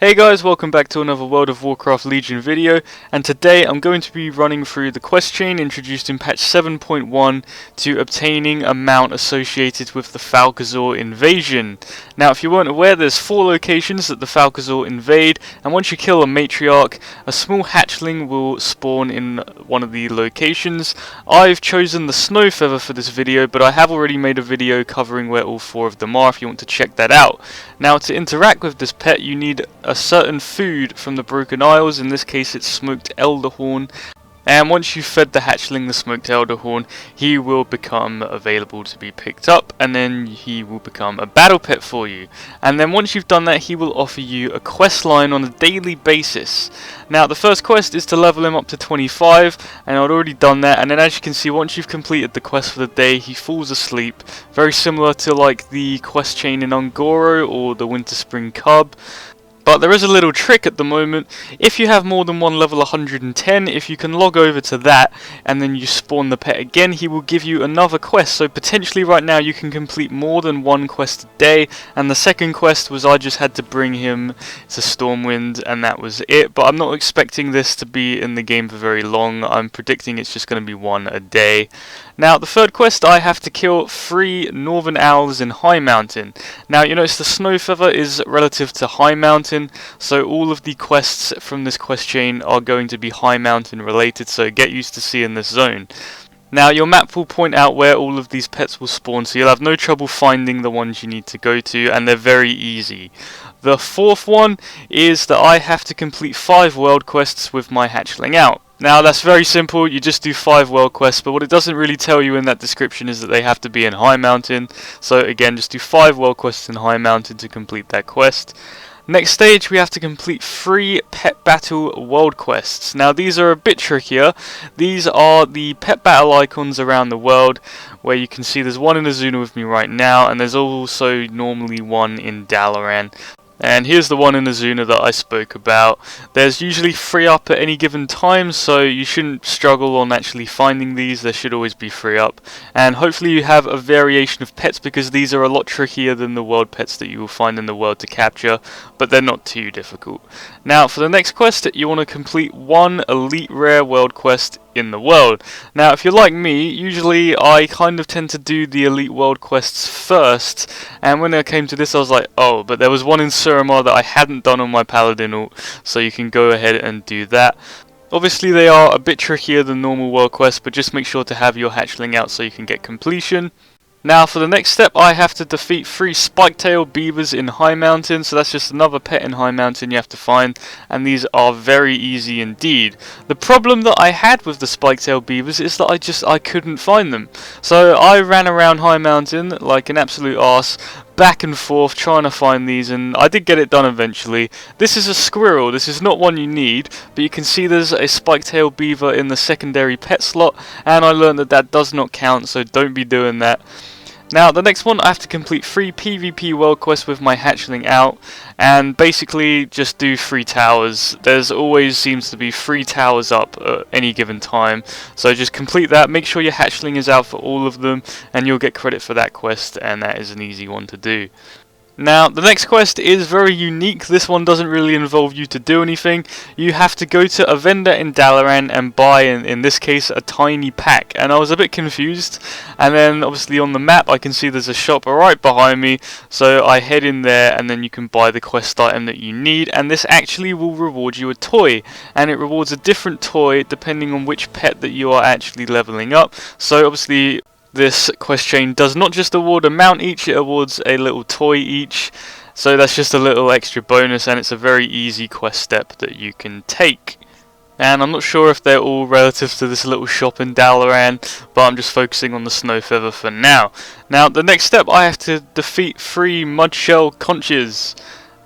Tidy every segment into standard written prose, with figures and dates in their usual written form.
Hey guys, welcome back to another World of Warcraft Legion video, and today I'm going to be running through the quest chain introduced in patch 7.1 to obtaining a mount associated with the Falcosaur invasion. Now if you weren't aware, there's 4 locations that the Falcosaur invade, and once you kill a matriarch, a small hatchling will spawn in one of the locations. I've chosen the Snowfeather for this video, but I have already made a video covering where all 4 of them are if you want to check that out. Now to interact with this pet you need a certain food from the Broken Isles, in this case it's smoked elderhorn, and once you've fed the hatchling the smoked elderhorn, he will become available to be picked up, and then he will become a battle pet for you. And then once you've done that, he will offer you a quest line on a daily basis. Now the first quest is to level him up to 25, and I'd already done that, and then as you can see, once you've completed the quest for the day, he falls asleep, very similar to like the quest chain in Ungoro or the Winter Spring Cub. But there is a little trick at the moment. If you have more than one level 110, if you can log over to that and then you spawn the pet again, he will give you another quest. So potentially right now you can complete more than one quest a day, and the second quest was I just had to bring him to Stormwind and that was it. But I'm not expecting this to be in the game for very long. I'm predicting it's just going to be one a day. Now the third quest, I have to kill 3 northern owls in High Mountain. Now you notice the Snowfeather is relative to High Mountain, so all of the quests from this quest chain are going to be High Mountain related, so get used to seeing this zone. Now your map will point out where all of these pets will spawn, so you'll have no trouble finding the ones you need to go to, and they're very easy. The fourth one is that I have to complete 5 world quests with my hatchling out. Now that's very simple, you just do 5 world quests, but what it doesn't really tell you in that description is that they have to be in High Mountain. So again, just do 5 world quests in High Mountain to complete that quest. Next stage, we have to complete 3 pet battle world quests. Now these are a bit trickier. These are the pet battle icons around the world, where you can see there's one in Azuna with me right now, and there's also normally one in Dalaran. And here's the one in Azuna that I spoke about. There's usually 3 up at any given time, so you shouldn't struggle on actually finding these. There should always be 3 up. And hopefully you have a variation of pets, because these are a lot trickier than the world pets that you will find in the world to capture, but they're not too difficult. Now for the next quest, you want to complete 1 elite rare world quest in the world. Now if you're like me, usually I kind of tend to do the elite world quests first, and when I came to this I was like, oh, but there was one in Suramar that I hadn't done on my paladin ult, so you can go ahead and do that. Obviously they are a bit trickier than normal world quests, but just make sure to have your hatchling out so you can get completion. Now for the next step, I have to defeat 3 spike-tailed beavers in High Mountain, so that's just another pet in High Mountain you have to find, and these are very easy indeed. The problem that I had with the spike-tailed beavers is that I couldn't find them. So I ran around High Mountain like an absolute arse, back and forth trying to find these, and I did get it done eventually. This is a squirrel, this is not one you need, but you can see there's a spike-tailed beaver in the secondary pet slot, and I learned that that does not count, so don't be doing that. Now the next one, I have to complete 3 PvP world quests with my hatchling out, and basically just do 3 towers. There's always seems to be 3 towers up at any given time, so just complete that, make sure your hatchling is out for all of them, and you'll get credit for that quest, and that is an easy one to do. Now, the next quest is very unique. This one doesn't really involve you to do anything. You have to go to a vendor in Dalaran and buy, in this case, a tiny pack. And I was a bit confused. And then, obviously, on the map, I can see there's a shop right behind me. So I head in there, and then you can buy the quest item that you need. And this actually will reward you a toy. And it rewards a different toy depending on which pet that you are actually leveling up. So, obviously, this quest chain does not just award a mount each, it awards a little toy each, so that's just a little extra bonus, and it's a very easy quest step that you can take. And I'm not sure if they're all relative to this little shop in Dalaran, but I'm just focusing on the Snowfeather for now. Now the next step, I have to defeat 3 mudshell conches.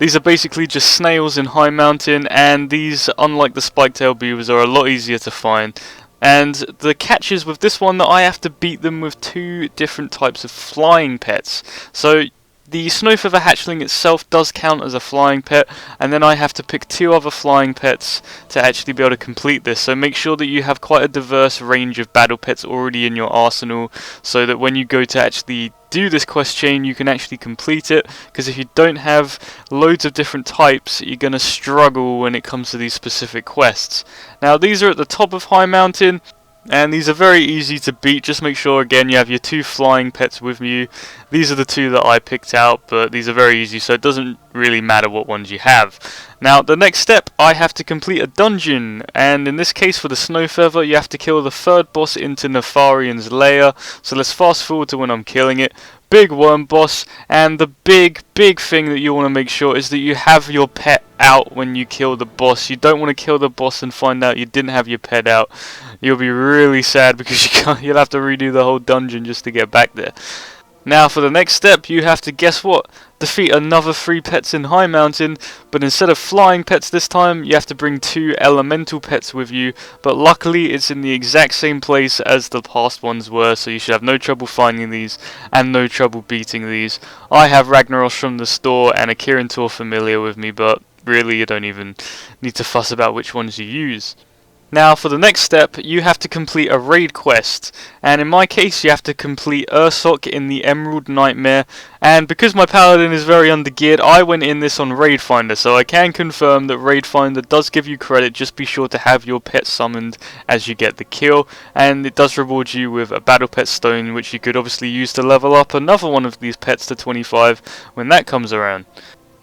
These are basically just snails in High Mountain, and these, unlike the spike-tailed beavers, are a lot easier to find. And the catch is with this one that I have to beat them with 2 different types of flying pets. So The Snowfeather Hatchling itself does count as a flying pet, and then I have to pick 2 other flying pets to actually be able to complete this. So make sure that you have quite a diverse range of battle pets already in your arsenal, so that when you go to actually do this quest chain you can actually complete it, because if you don't have loads of different types you're going to struggle when it comes to these specific quests. Now these are at the top of High Mountain, and these are very easy to beat. Just make sure again you have your 2 flying pets with you. These are the 2 that I picked out, but these are very easy, so it doesn't really matter what ones you have. Now the next step, I have to complete a dungeon, and in this case for the Snowfeather you have to kill the 3rd boss into Nefarian's lair. So let's fast forward to when I'm killing it. Big worm boss, and the big thing that you want to make sure is that you have your pet out when you kill the boss. You don't want to kill the boss and find out you didn't have your pet out. You'll be really sad because you'll have to redo the whole dungeon just to get back there. Now for the next step, you have to, guess what, defeat another 3 pets in High Mountain, but instead of flying pets this time, you have to bring 2 elemental pets with you, but luckily it's in the exact same place as the past ones were, so you should have no trouble finding these, and no trouble beating these. I have Ragnaros from the store and a Kirintor familiar with me, but really you don't even need to fuss about which ones you use. Now for the next step, you have to complete a raid quest, and in my case you have to complete Ursok in the Emerald Nightmare, and because my paladin is very undergeared, I went in this on Raid Finder, so I can confirm that Raid Finder does give you credit. Just be sure to have your pet summoned as you get the kill, and it does reward you with a battle pet stone, which you could obviously use to level up another one of these pets to 25 when that comes around.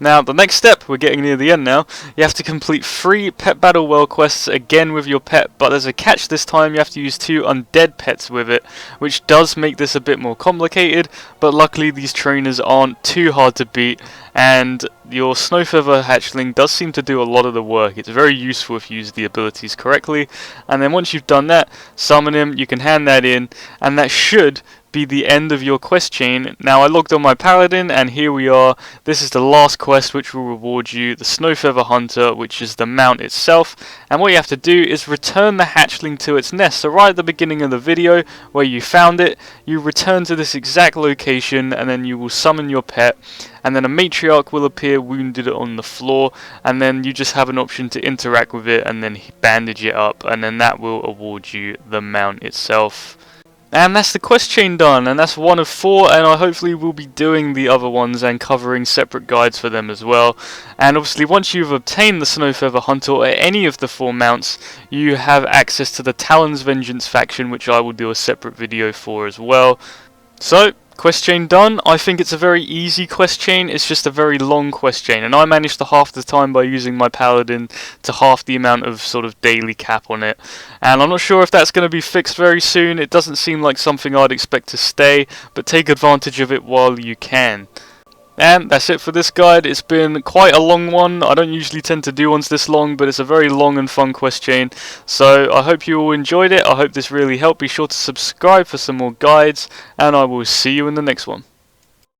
Now, the next step, we're getting near the end now, you have to complete 3 Pet Battle Well quests again with your pet, but there's a catch this time. You have to use 2 undead pets with it, which does make this a bit more complicated, but luckily these trainers aren't too hard to beat, and your Snowfeather Hatchling does seem to do a lot of the work. It's very useful if you use the abilities correctly, and then once you've done that, summon him, you can hand that in, and that should be the end of your quest chain. Now I logged on my paladin and here we are. This is the last quest which will reward you the Snowfeather Hunter, which is the mount itself, and what you have to do is return the hatchling to its nest. So right at the beginning of the video where you found it, you return to this exact location and then you will summon your pet, and then a matriarch will appear wounded on the floor, and then you just have an option to interact with it and then bandage it up, and then that will award you the mount itself. And that's the quest chain done, and that's 1 of 4, and I hopefully will be doing the other ones and covering separate guides for them as well. And obviously once you've obtained the Snowfeather Hunter or any of the 4 mounts, you have access to the Talon's Vengeance faction, which I will do a separate video for as well. So, quest chain done. I think it's a very easy quest chain. It's just a very long quest chain, and I managed to half the time by using my paladin to half the amount of sort of daily cap on it. And I'm not sure if that's going to be fixed very soon. It doesn't seem like something I'd expect to stay, but take advantage of it while you can. And that's it for this guide. It's been quite a long one. I don't usually tend to do ones this long, but it's a very long and fun quest chain. So I hope you all enjoyed it. I hope this really helped. Be sure to subscribe for some more guides, and I will see you in the next one.